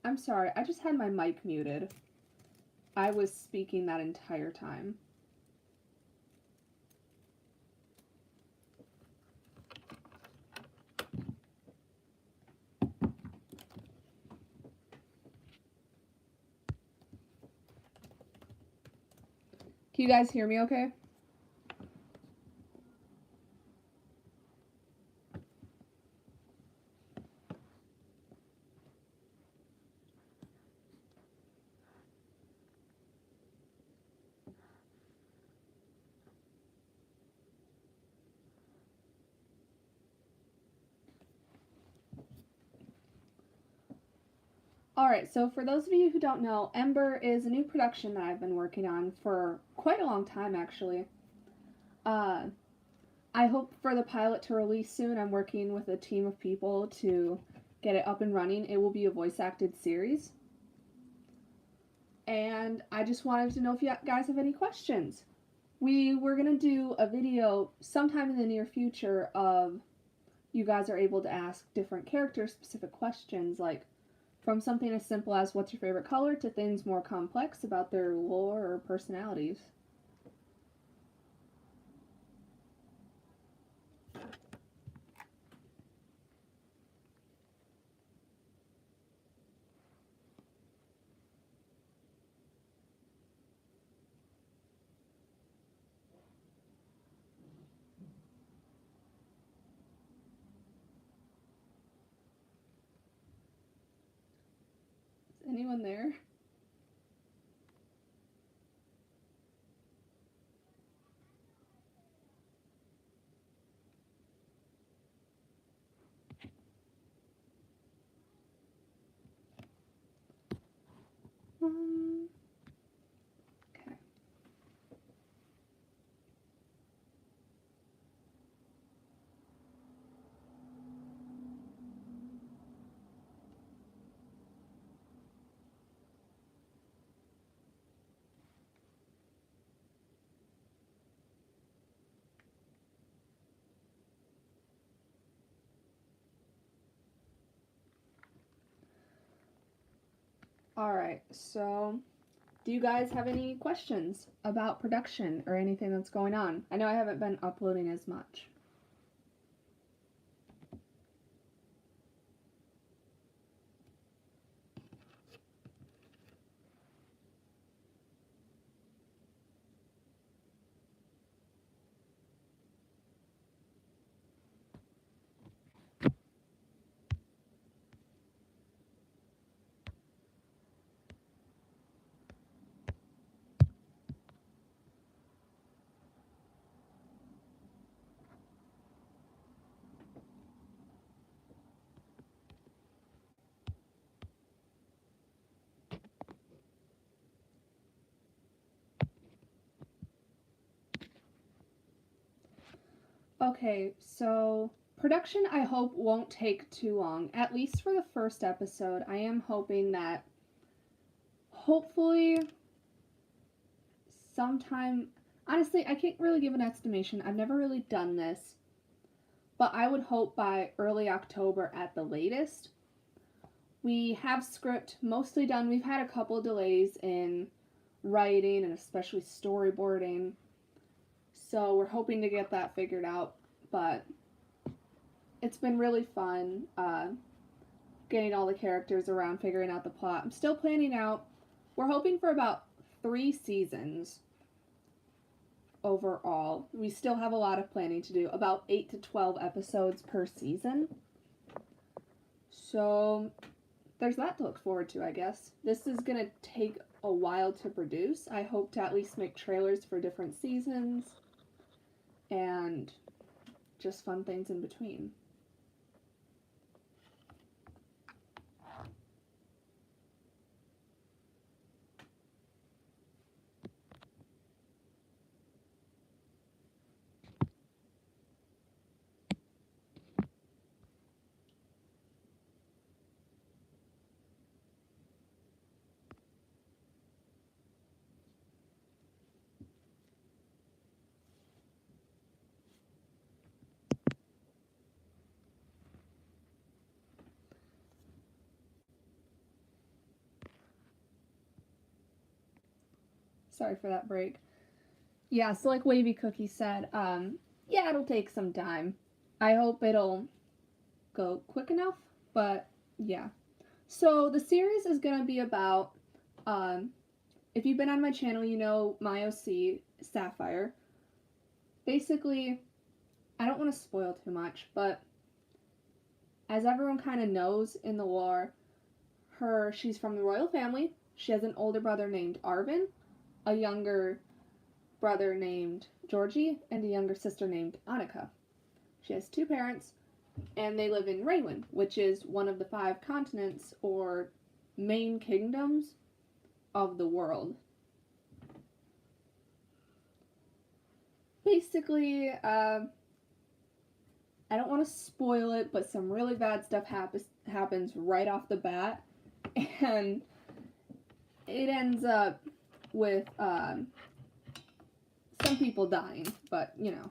I'm sorry, I just had my mic muted. I was speaking that entire time. Can you guys hear me okay? Alright, so for those of you who don't know, Ember is a new production that I've been working on for quite a long time, actually. I hope for the pilot to release soon. I'm working with a team of people to get it up and running. It will be a voice-acted series. And I just wanted to know if you guys have any questions. We were going to do a video sometime in the near future of you guys are able to ask different character-specific questions, like from something as simple as what's your favorite color to things more complex about their lore or personalities. Is anyone there? Okay. Alright, so do you guys have any questions about production or anything that's going on? I know I haven't been uploading as much. Okay, so production I hope won't take too long, at least for the first episode. I am hoping that hopefully sometime, honestly, I can't really give an estimation. I've never really done this, but I would hope by early October at the latest. We have script mostly done. We've had a couple delays in writing and especially storyboarding. So we're hoping to get that figured out, but it's been really fun getting all the characters around, figuring out the plot. I'm still planning out, we're hoping for about 3 seasons overall. We still have a lot of planning to do, about 8 to 12 episodes per season. So there's that to look forward to, I guess. This is going to take a while to produce. I hope to at least make trailers for different seasons and just fun things in between. Sorry for that break. Yeah, so like Wavy Cookie said, yeah, it'll take some time. I hope it'll go quick enough, but yeah. So the series is going to be about, if you've been on my channel, you know my OC, Sapphire. Basically, I don't want to spoil too much, but as everyone kind of knows in the lore, she's from the royal family. She has an older brother named Arvin, a younger brother named Georgie, and a younger sister named Annika. She has 2 parents, and they live in Raywin, which is one of the 5 continents or main kingdoms of the world. Basically, I don't want to spoil it, but some really bad stuff happens right off the bat, and it ends up with some people dying, but you know.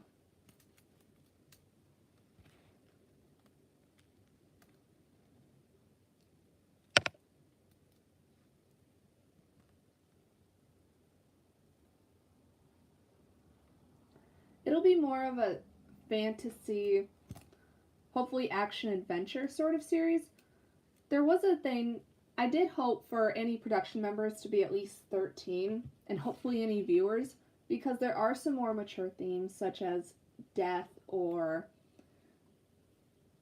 It'll be more of a fantasy, hopefully action-adventure sort of series. There was a thing, I did hope for any production members to be at least 13, and hopefully any viewers, because there are some more mature themes, such as death or,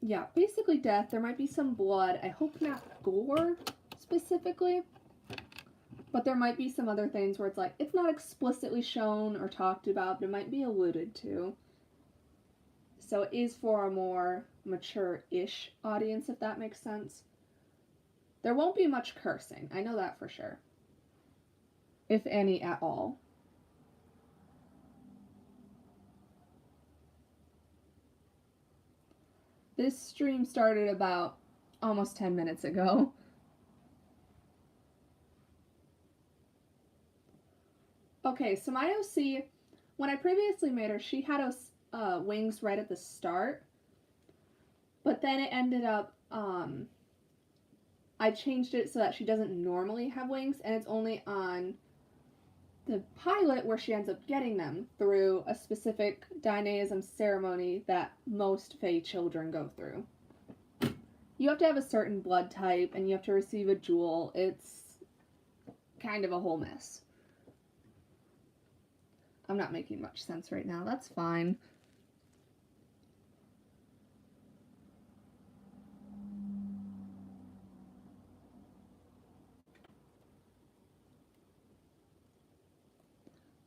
yeah, basically death. There might be some blood. I hope not gore, specifically. But there might be some other things where it's like, it's not explicitly shown or talked about, but it might be alluded to. So it is for a more mature-ish audience, if that makes sense. There won't be much cursing, I know that for sure. If any at all. This stream started about almost 10 minutes ago. Okay, so my OC, when I previously made her, she had wings right at the start, but then it ended up, I changed it so that she doesn't normally have wings, and it's only on the pilot where she ends up getting them through a specific Danaism ceremony that most Fae children go through. You have to have a certain blood type, and you have to receive a jewel. It's kind of a whole mess. I'm not making much sense right now. That's fine.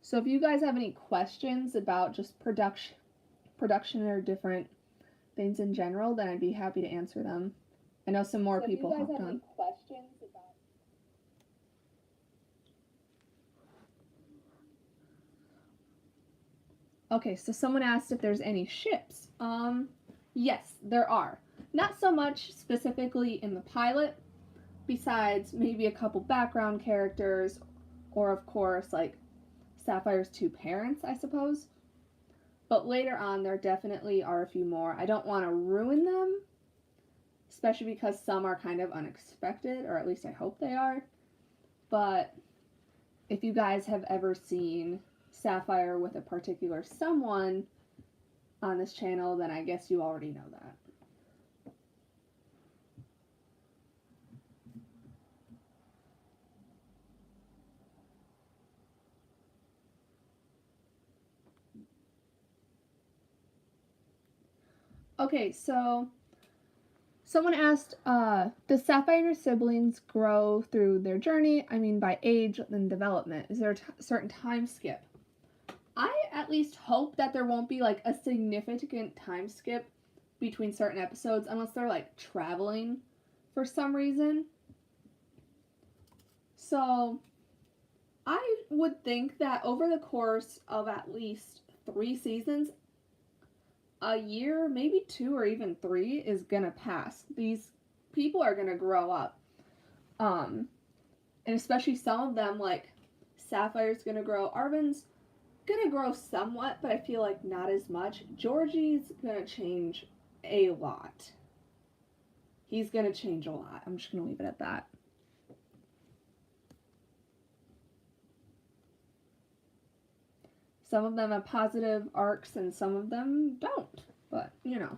So if you guys have any questions about just production or different things in general, then I'd be happy to answer them. I know some more people hopped on. If you guys have any questions about... Okay, so someone asked if there's any ships. Yes, there are. Not so much specifically in the pilot, besides maybe a couple background characters, or of course, like, Sapphire's 2 parents, I suppose. But later on, there definitely are a few more. I don't want to ruin them, especially because some are kind of unexpected, or at least I hope they are. But if you guys have ever seen Sapphire with a particular someone on this channel, then I guess you already know that. Okay, so someone asked, does Sapphire and her siblings grow through their journey? I mean, by age and development. Is there a certain time skip? I at least hope that there won't be, like, a significant time skip between certain episodes, unless they're, like, traveling for some reason. So, I would think that over the course of at least 3 seasons, a year, maybe 2 or even 3 is gonna pass. These people are gonna grow up. And especially some of them, like, Sapphire's gonna grow. Arvin's gonna grow somewhat, but I feel like not as much. Georgie's gonna change a lot. He's gonna change a lot. I'm just gonna leave it at that. Some of them have positive arcs and some of them don't. But, you know.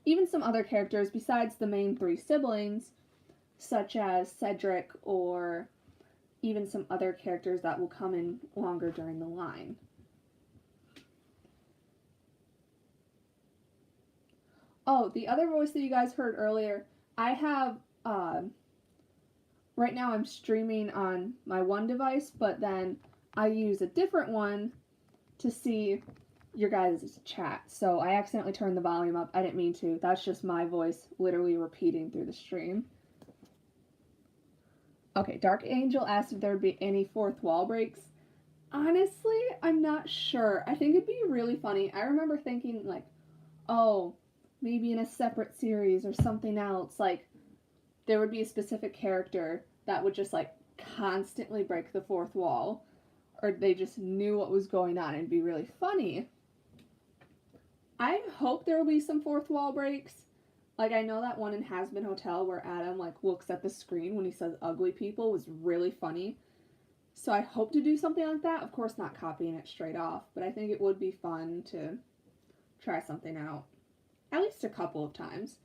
Even some other characters besides the main three siblings, such as Cedric or even some other characters that will come in longer during the line. Oh, the other voice that you guys heard earlier, I have, right now I'm streaming on my one device, but then I use a different one to see your guys' chat. So I accidentally turned the volume up. I didn't mean to. That's just my voice literally repeating through the stream. Okay, Dark Angel asked if there would be any fourth wall breaks. Honestly, I'm not sure. I think it'd be really funny. I remember thinking, like, oh, maybe in a separate series or something else, like, there would be a specific character that would just, like, constantly break the fourth wall. Or they just knew what was going on. It'd be really funny. I hope there will be some fourth wall breaks. Like, I know that one in Has Been Hotel where Adam, like, looks at the screen when he says ugly people was really funny. So I hope to do something like that. Of course, not copying it straight off, but I think it would be fun to try something out. At least a couple of times.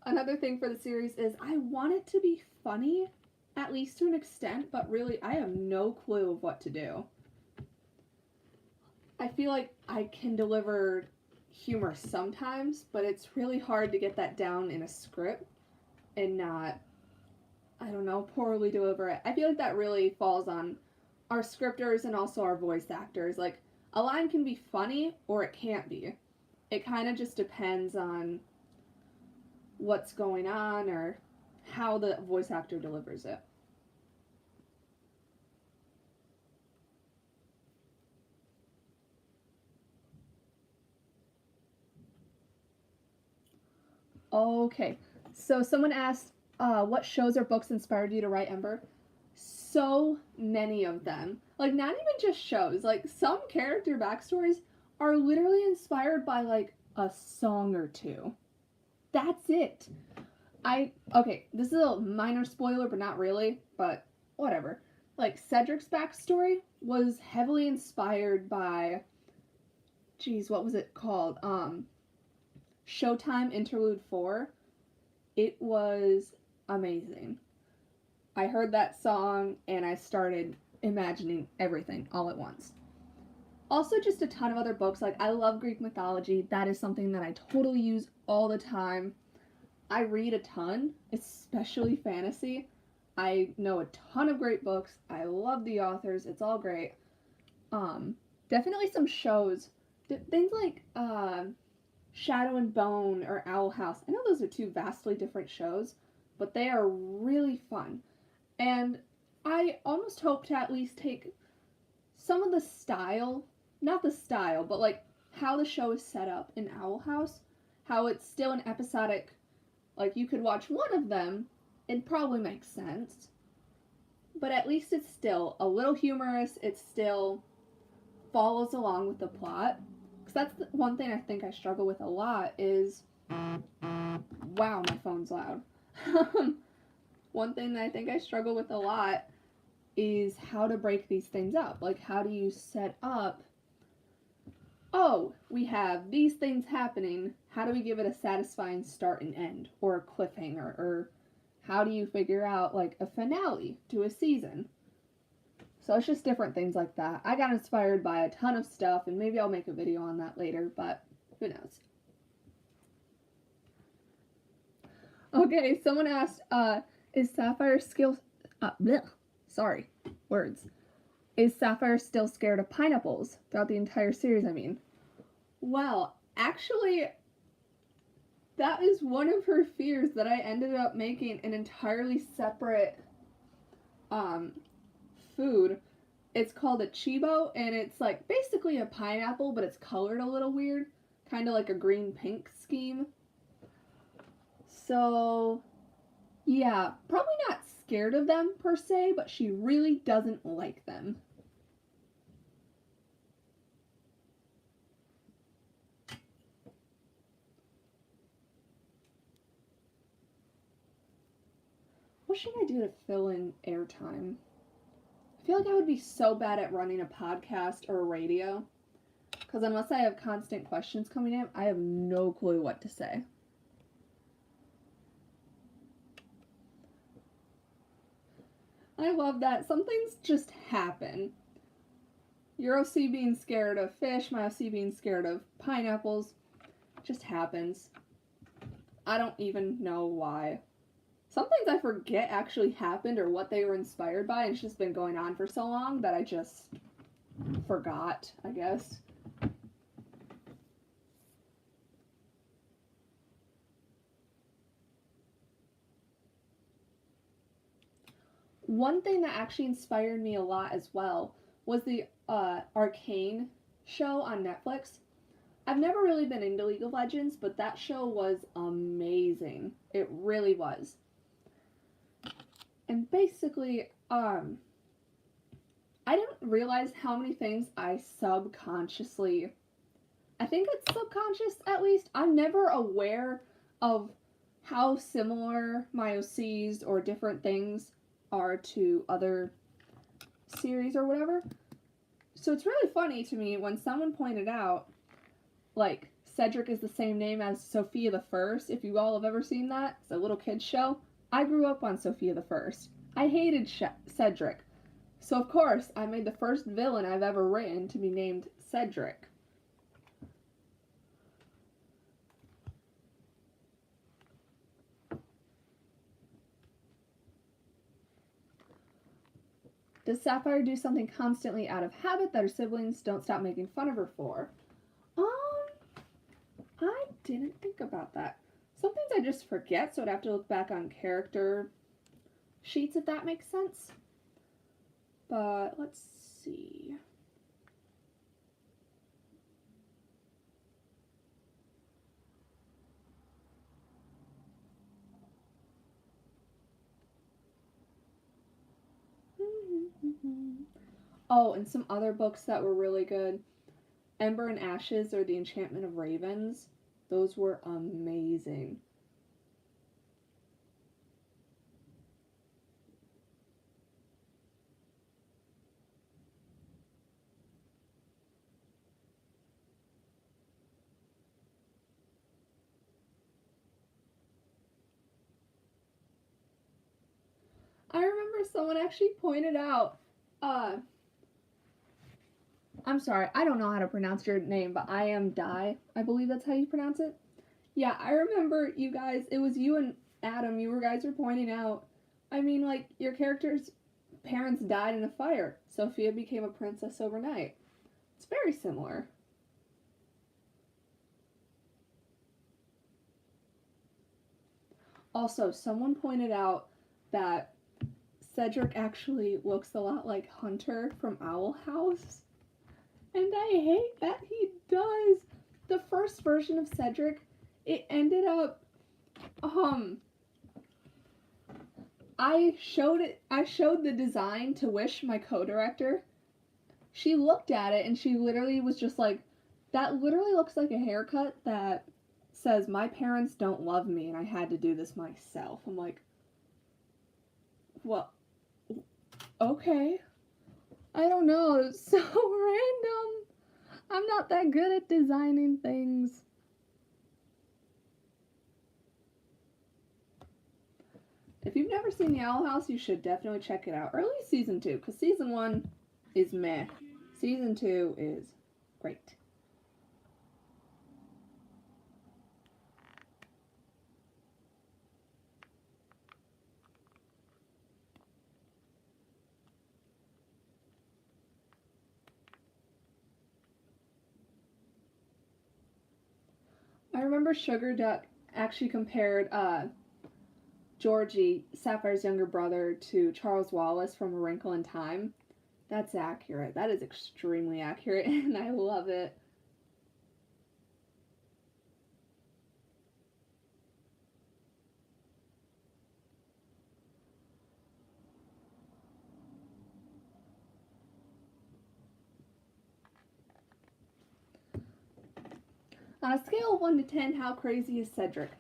Another thing for the series is I want it to be funny, at least to an extent, but really I have no clue of what to do. I feel like I can deliver humor sometimes, but it's really hard to get that down in a script and not, I don't know, poorly deliver it. I feel like that really falls on our scripters and also our voice actors. Like, a line can be funny or it can't be. It kind of just depends on what's going on or how the voice actor delivers it. Okay, so someone asked, what shows or books inspired you to write Ember? So many of them. Like, not even just shows. Like, some character backstories are literally inspired by, like, a song or two. That's it. Okay, this is a minor spoiler, but not really, but whatever. Like, Cedric's backstory was heavily inspired by, geez, what was it called? Showtime Interlude 4. It was amazing. I heard that song and I started imagining everything all at once. Also, just a ton of other books. Like, I love Greek mythology. That is something that I totally use all the time. I read a ton, especially fantasy. I know a ton of great books. I love the authors. It's all great. Definitely some shows. Things like Shadow and Bone or Owl House. I know those are two vastly different shows, but they are really fun. And I almost hope to at least take some of the style, not the style, but like how the show is set up in Owl House, how it's still an episodic, like you could watch one of them, it probably makes sense, but at least it's still a little humorous, it still follows along with the plot, because that's the one thing I think I struggle with a lot is, wow, my phone's loud. One thing that I think I struggle with a lot is how to break these things up. Like, how do you set up, oh, we have these things happening, how do we give it a satisfying start and end, or a cliffhanger, or how do you figure out, like, a finale to a season? So it's just different things like that. I got inspired by a ton of stuff, and maybe I'll make a video on that later, but who knows. Okay, someone asked, is Sapphire Is Sapphire still scared of pineapples throughout the entire series, I mean? Well, actually, that is one of her fears that I ended up making an entirely separate food. It's called a chibo, and it's like basically a pineapple, but it's colored a little weird, kind of like a green-pink scheme. So, yeah, probably not scared of them per se, but she really doesn't like them. What should I do to fill in airtime? feel like I would be so bad at running a podcast or a radio. Because unless I have constant questions coming in, I have no clue what to say. I love that. Some things just happen. Your OC being scared of fish, my OC being scared of pineapples. Just happens. I don't even know why. Some things I forget actually happened or what they were inspired by, and it's just been going on for so long that I just forgot, I guess. One thing that actually inspired me a lot as well was the Arcane show on Netflix. I've never really been into League of Legends, but that show was amazing. It really was. And basically, I didn't realize how many things I subconsciously, I think it's subconscious at least, I'm never aware of how similar my OCs or different things are to other series or whatever. So it's really funny to me when someone pointed out, like, Cedric is the same name as Sophia the First. If you all have ever seen that, it's a little kid's show. I grew up on Sophia the First. I hated Cedric. So of course, I made the first villain I've ever written to be named Cedric. Does Sapphire do something constantly out of habit that her siblings don't stop making fun of her for? I didn't think about that. Some things I just forget, so I'd have to look back on character sheets if that makes sense. But let's see. Oh, and some other books that were really good. Ember and Ashes, or The Enchantment of Ravens. Those were amazing. I remember someone actually pointed out, I'm sorry, I don't know how to pronounce your name, but I am Di. I believe that's how you pronounce it. Yeah, I remember you guys, it was you and Adam, you guys were pointing out, I mean, like, your character's parents died in a fire. Sophia became a princess overnight. It's very similar. Also, someone pointed out that Cedric actually looks a lot like Hunter from Owl House. And I hate that he does. The first version of Cedric, it ended up, I showed the design to Wish, my co-director. She looked at it and she literally was just like, that literally looks like a haircut that says, my parents don't love me and I had to do this myself. I'm like, well, okay. I don't know, it's so random. I'm not that good at designing things. If you've never seen The Owl House, you should definitely check it out. Or at least season 2, because season 1 is meh. Season 2 is great. I remember Sugar Duck actually compared Georgie, Sapphire's younger brother, to Charles Wallace from A Wrinkle in Time. That's accurate. That is extremely accurate, and I love it. On a scale of 1 to 10, how crazy is Cedric?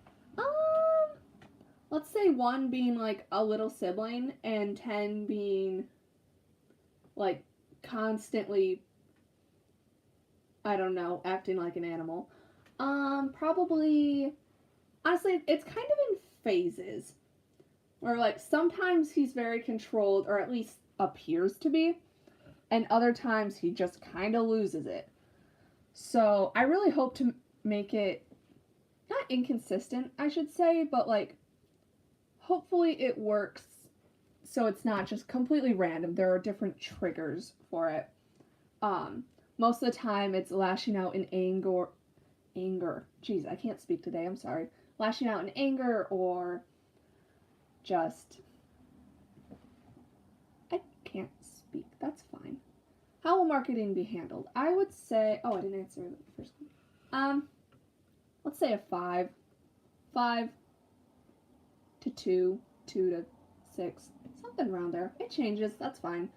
Let's say 1 being like a little sibling and 10 being like constantly, I don't know, acting like an animal. Probably, honestly, it's kind of in phases. Where, like, sometimes he's very controlled, or at least appears to be, and other times he just kind of loses it. So, I really hope to make it not inconsistent, I should say, but, like, hopefully it works so it's not just completely random. There are different triggers for it. Most of the time it's lashing out in anger. Jeez, I can't speak today. I'm sorry. Lashing out in anger or just I can't speak. That's fine. How will marketing be handled? I would say I didn't answer the first one. Let's say a 5. 5 to 2, 2 to 6. Something around there. It changes, that's fine.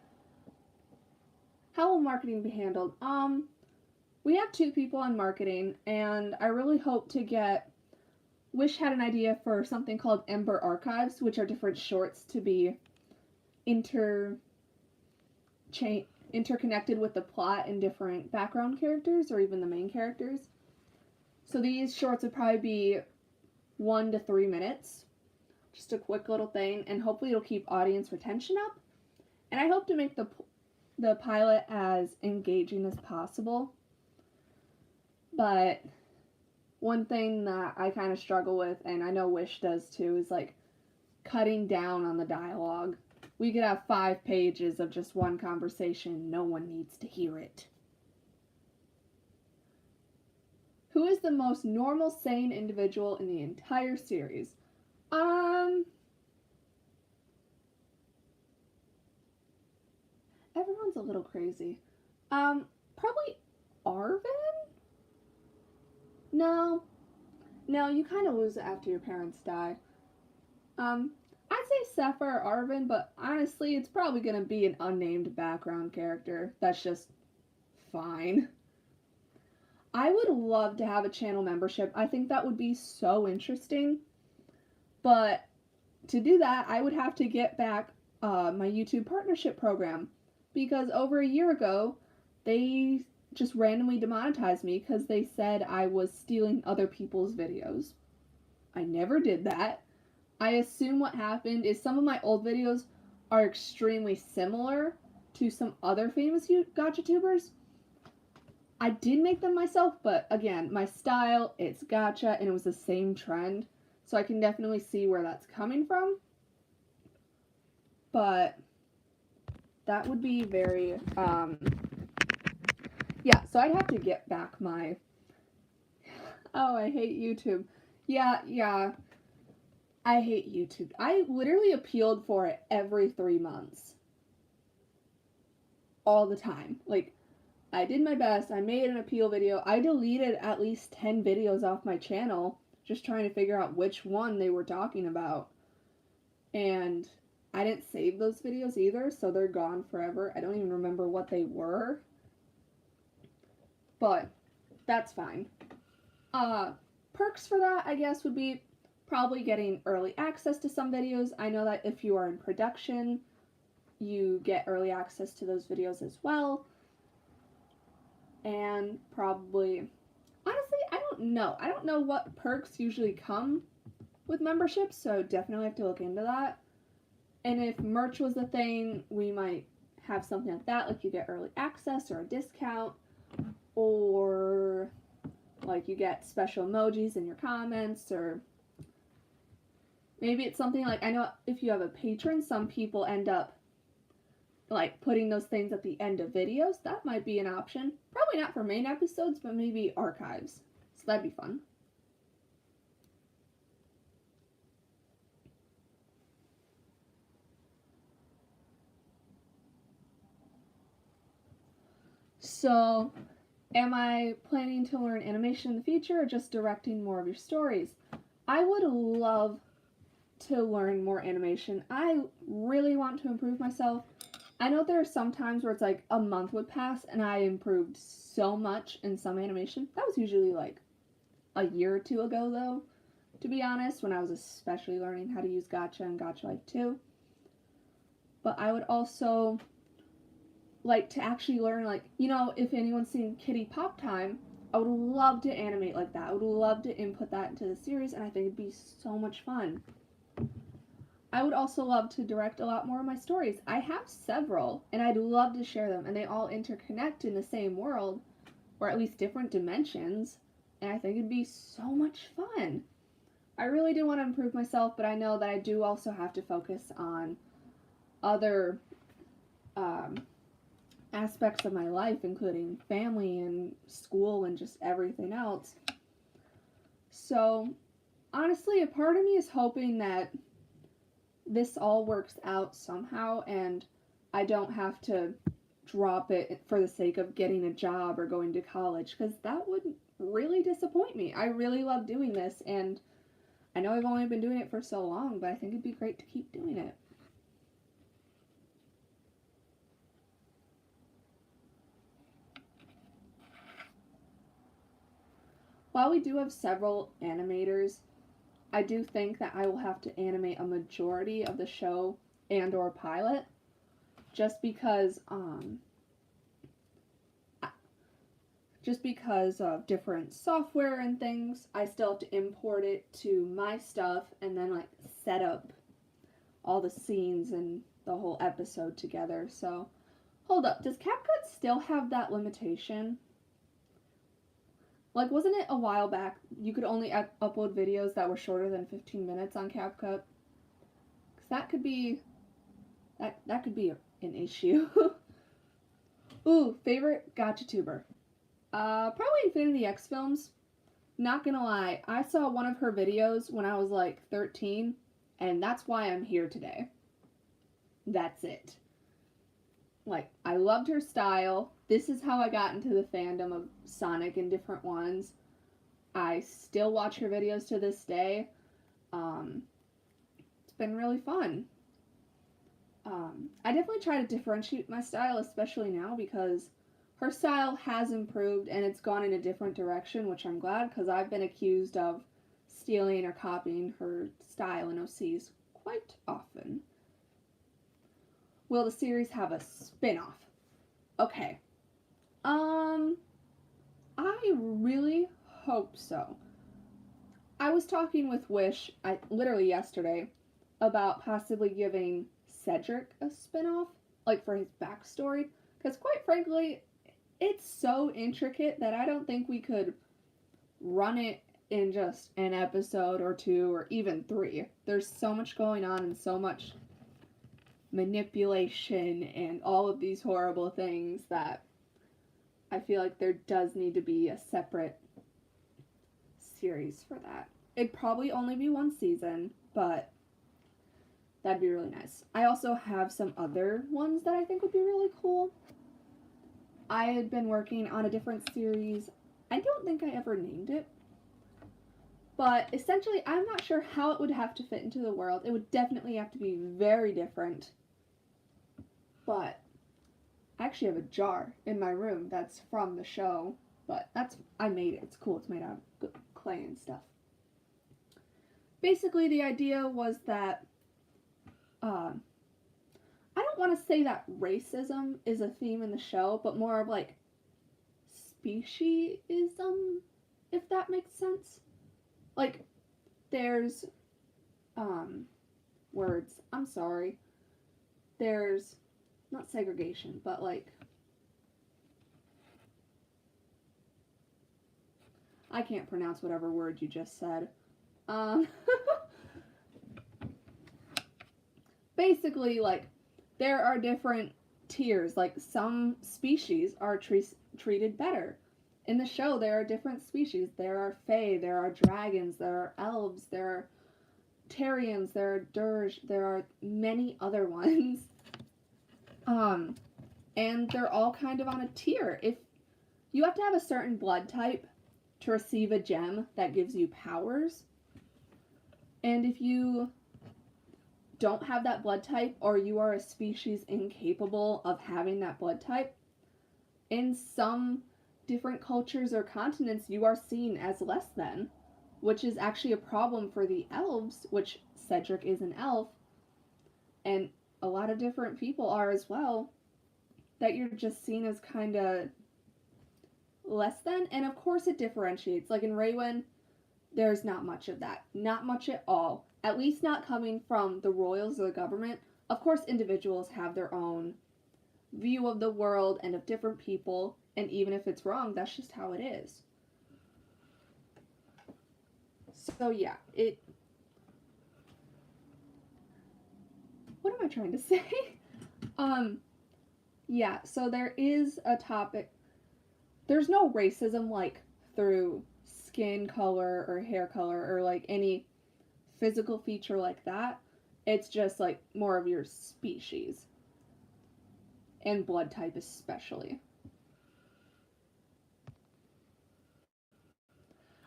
How will marketing be handled? We have 2 people on marketing, and I really hope to get Wish had an idea for something called EMBER Archives, which are different shorts to be interconnected with the plot and different background characters or even the main characters. So these shorts would probably be 1 to 3 minutes. Just a quick little thing, and hopefully it'll keep audience retention up. And I hope to make the pilot as engaging as possible. But one thing that I kind of struggle with, and I know Wish does too, is like cutting down on the dialogue. We could have 5 pages of just one conversation. No one needs to hear it. Who is the most normal, sane individual in the entire series? Everyone's a little crazy. Probably Arvin? No, you kind of lose it after your parents die. I'd say Sapphire or Arvin, but honestly, it's probably gonna be an unnamed background character. That's just fine. I would love to have a channel membership. I think that would be so interesting. But to do that, I would have to get back my YouTube partnership program. Because over a year ago, they just randomly demonetized me because they said I was stealing other people's videos. I never did that. I assume what happened is some of my old videos are extremely similar to some other famous gacha tubers. I did make them myself, but again, my style, it's gacha, and it was the same trend. So I can definitely see where that's coming from. But that would be very, yeah, so I'd have to get back my, oh, I hate YouTube. Yeah, I hate YouTube. I literally appealed for it every 3 months. All the time. Like, I did my best. I made an appeal video. I deleted at least 10 videos off my channel just trying to figure out which one they were talking about. And I didn't save those videos either, so they're gone forever. I don't even remember what they were. But that's fine. Perks for that, I guess, would be probably getting early access to some videos. I know that if you are in production, you get early access to those videos as well. And probably, honestly, I don't know. I don't know what perks usually come with memberships, so definitely have to look into that. And if merch was a thing, we might have something like that, like you get early access or a discount, or like you get special emojis in your comments, or maybe it's something like, I know if you have a patron, some people end up like putting those things at the end of videos. That might be an option. Probably not for main episodes, but maybe archives. So that'd be fun. So, am I planning to learn animation in the future or just directing more of your stories? I would love to learn more animation. I really want to improve myself. I know there are some times where it's like a month would pass and I improved so much in some animation. That was usually like a year or 2 ago though, to be honest, when I was especially learning how to use Gacha and Gacha Life 2. But I would also like to actually learn, like, if anyone's seen Kitty Pop Time, I would love to animate like that. I would love to input that into the series, and I think it'd be so much fun. I would also love to direct a lot more of my stories. I have several, and I'd love to share them, and they all interconnect in the same world, or at least different dimensions, and I think it'd be so much fun. I really do want to improve myself, but I know that I do also have to focus on other um, aspects of my life, including family and school and just everything else. So, honestly, a part of me is hoping that this all works out somehow and I don't have to drop it for the sake of getting a job or going to college, because that would really disappoint me. I really love doing this, and I know I've only been doing it for so long, but I think it'd be great to keep doing it. While we do have several animators, I do think that I will have to animate a majority of the show and or pilot, just because of different software and things. I still have to import it to my stuff and then like set up all the scenes and the whole episode together. So, hold up, does CapCut still have that limitation? Like, wasn't it a while back you could only upload videos that were shorter than 15 minutes on CapCut? Because that could be an issue. Ooh, favorite gotcha tuber. Probably Infinity X Films. Not gonna lie, I saw one of her videos when I was like 13, and that's why I'm here today. That's it. Like, I loved her style. This is how I got into the fandom of Sonic and different ones. I still watch her videos to this day. It's been really fun. I definitely try to differentiate my style, especially now, because her style has improved and it's gone in a different direction, which I'm glad, because I've been accused of stealing or copying her style in OCs quite often. Will the series have a spin-off? Okay. I really hope so. I was talking with Wish literally yesterday about possibly giving Cedric a spin-off, like for his backstory, because quite frankly, it's so intricate that I don't think we could run it in just an episode or two or even three. There's so much going on and so much manipulation and all of these horrible things that I feel like there does need to be a separate series for that. It'd probably only be one season, but that'd be really nice. I also have some other ones that I think would be really cool. I had been working on a different series. I don't think I ever named it. But essentially, I'm not sure how it would have to fit into the world. It would definitely have to be very different. But I actually have a jar in my room that's from the show. But I made it. It's cool. It's made out of clay and stuff. Basically, the idea was that I don't want to say that racism is a theme in the show, but more of like speciesism, if that makes sense. Like, there's words. I'm sorry. There's not segregation, but like I can't pronounce whatever word you just said. Basically, like, there are different tiers. Like, some species are treated better. In the show, there are different species. There are fae, there are dragons, there are elves, there are Terrians, there are dirge, there are many other ones. And they're all kind of on a tier. If you have to have a certain blood type to receive a gem that gives you powers, and if you don't have that blood type, or you are a species incapable of having that blood type, in some different cultures or continents, you are seen as less than, which is actually a problem for the elves, which Cedric is an elf, and a lot of different people are as well. that you're just seen as kind of less than. And of course it differentiates. Like in Raywin, there's not much of that. Not much at all. At least not coming from the royals or the government. Of course, individuals have their own view of the world and of different people, and even if it's wrong, that's just how it is. So yeah, what am I trying to say? Yeah, so there is a topic. There's no racism like through skin color or hair color or like any physical feature like that. It's just like more of your species and blood type especially.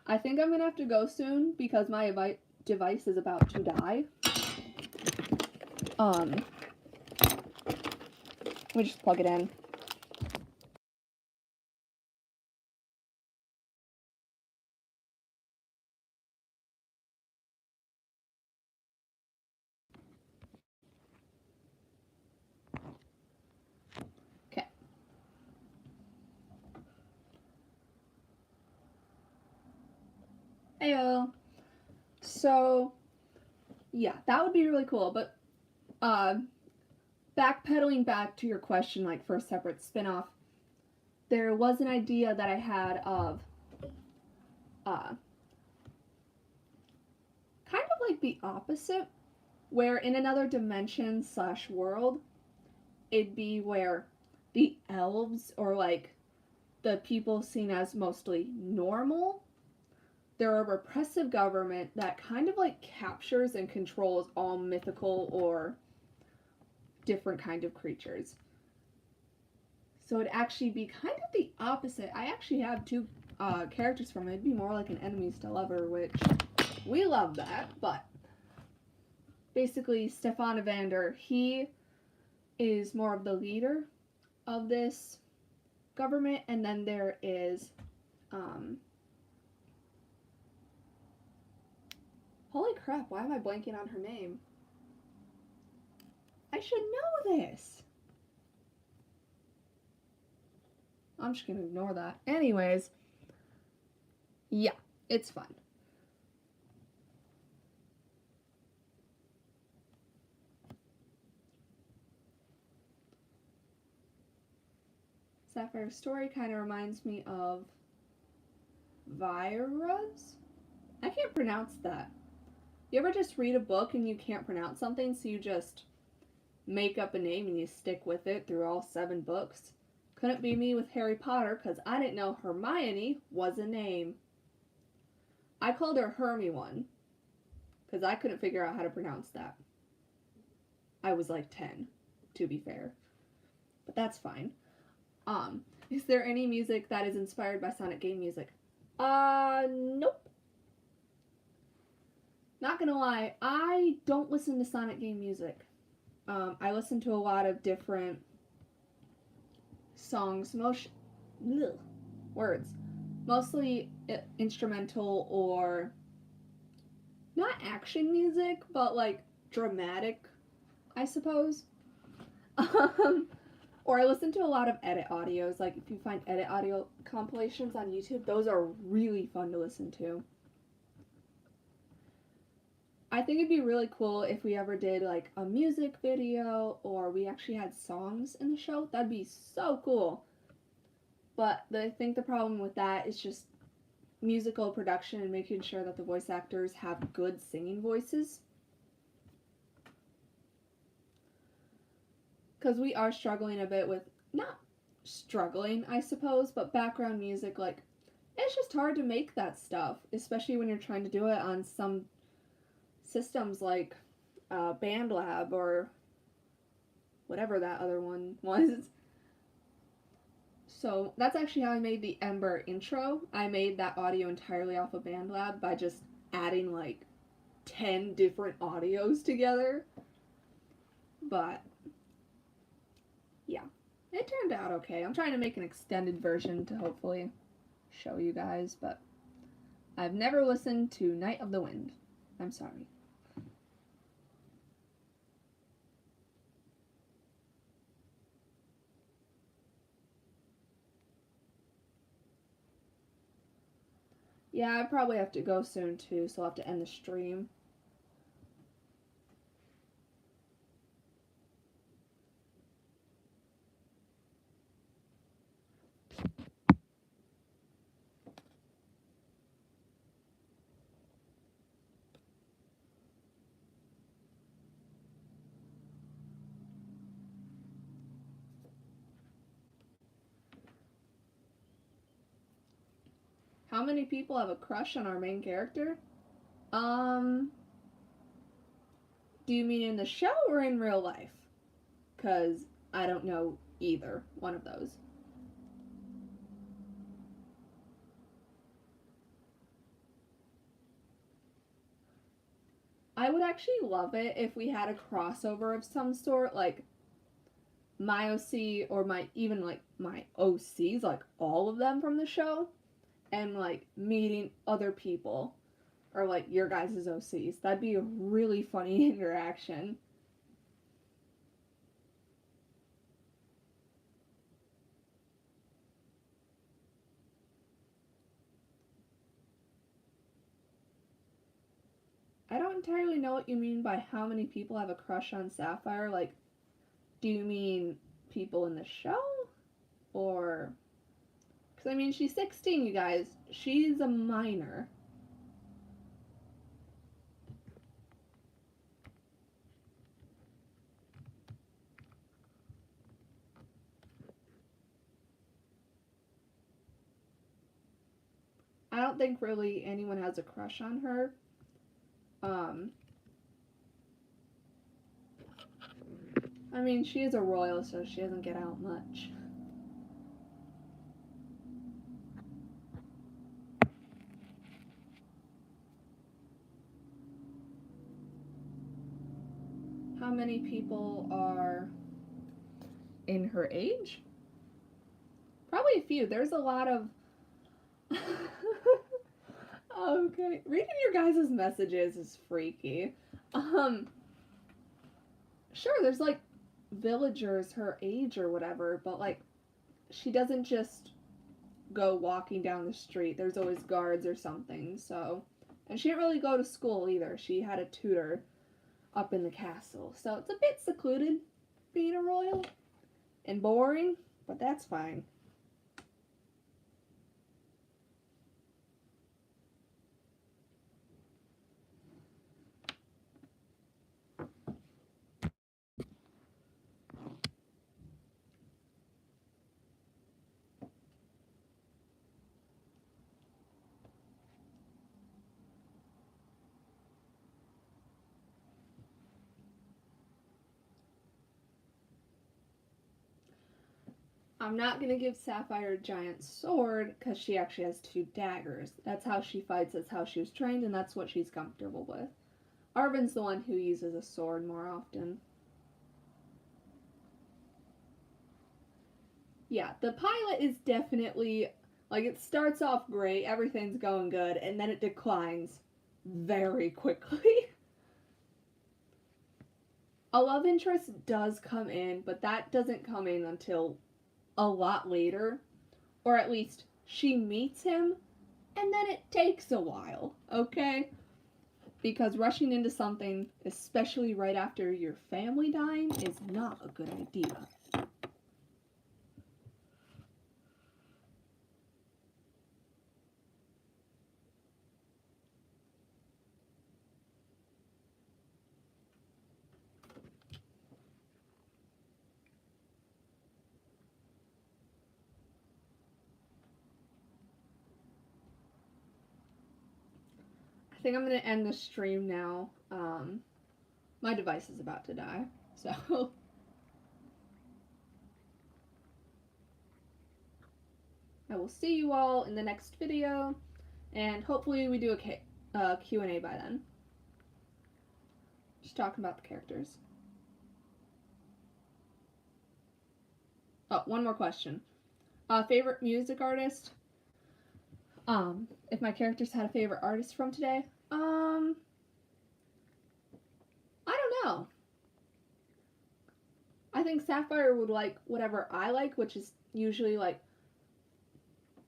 I think I'm gonna have to go soon because my device is about to die. Let me just plug it in. Okay. Heyo. So, yeah, that would be really cool. But, backpedaling back to your question, like for a separate spinoff, there was an idea that I had of, kind of like the opposite, where in another dimension / world, it'd be where the elves or like the people seen as mostly normal, they're a repressive government that kind of like captures and controls all mythical or different kind of creatures. So it'd actually be kind of the opposite. I actually have two characters from it. It'd be more like an enemies to lover, which we love that. But basically, Stefan Evander, he is more of the leader of this government, and then there is holy crap, why am I blanking on her name? I should know this. I'm just gonna ignore that. Anyways, yeah, it's fun. Sapphire's story kind of reminds me of Vira's. I can't pronounce that. You ever just read a book and you can't pronounce something, so you just make up a name and you stick with it through all 7 books? Couldn't be me with Harry Potter because I didn't know Hermione was a name. I called her Hermione because I couldn't figure out how to pronounce that. I was like 10, to be fair. But that's fine. Is there any music that is inspired by Sonic game music? Nope. Not gonna lie, I don't listen to Sonic game music. I listen to a lot of different songs, mostly instrumental or not action music, but like dramatic, I suppose. Or I listen to a lot of edit audios. Like if you find edit audio compilations on YouTube, those are really fun to listen to. I think it'd be really cool if we ever did like a music video or we actually had songs in the show. That'd be so cool. But I think the problem with that is just musical production and making sure that the voice actors have good singing voices. Because we are struggling a bit with, not struggling, I suppose, but background music, like, it's just hard to make that stuff, especially when you're trying to do it on some systems like BandLab or whatever that other one was. So that's actually how I made the EMBER intro. I made that audio entirely off of BandLab by just adding like 10 different audios together. But yeah, it turned out okay. I'm trying to make an extended version to hopefully show you guys, but I've never listened to Night of the Wind. I'm sorry. Yeah, I probably have to go soon too, so I'll have to end the stream. How many people have a crush on our main character? Um, do you mean in the show or in real life? Because I don't know either one of those. I would actually love it if we had a crossover of some sort, like my OC or my even like my OCs, like all of them from the show, and like meeting other people or like your guys' OCs. That'd be a really funny interaction. I don't entirely know what you mean by how many people have a crush on Sapphire. Like, do you mean people in the show? Or. Because, I mean, she's 16, you guys. She's a minor. I don't think really anyone has a crush on her. I mean, she is a royal, so she doesn't get out much. How many people are in her age? Probably a few. There's a lot of. Okay. Reading your guys' messages is freaky. Sure, there's like villagers her age or whatever, but like she doesn't just go walking down the street. There's always guards or something, so. And she didn't really go to school either. She had a tutor up in the castle. So it's a bit secluded being a royal and boring, but that's fine. I'm not going to give Sapphire a giant sword because she actually has two daggers. That's how she fights, that's how she was trained, and that's what she's comfortable with. Arven's the one who uses a sword more often. Yeah, the pilot is definitely, like, it starts off great, everything's going good, and then it declines very quickly. A love interest does come in, but that doesn't come in until a lot later, or at least she meets him, and then it takes a while, okay? Because rushing into something, especially right after your family dying, is not a good idea. I think I'm going to end the stream now. My device is about to die, so I will see you all in the next video, and hopefully we do a Q and A by then. Just talking about the characters. Oh, one more question. Favorite music artist? If my characters had a favorite artist from today? I don't know. I think Sapphire would like whatever I like, which is usually like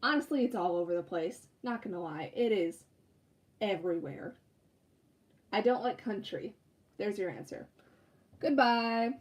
Honestly, it's all over the place. Not gonna lie, it is everywhere. I don't like country. There's your answer. Goodbye.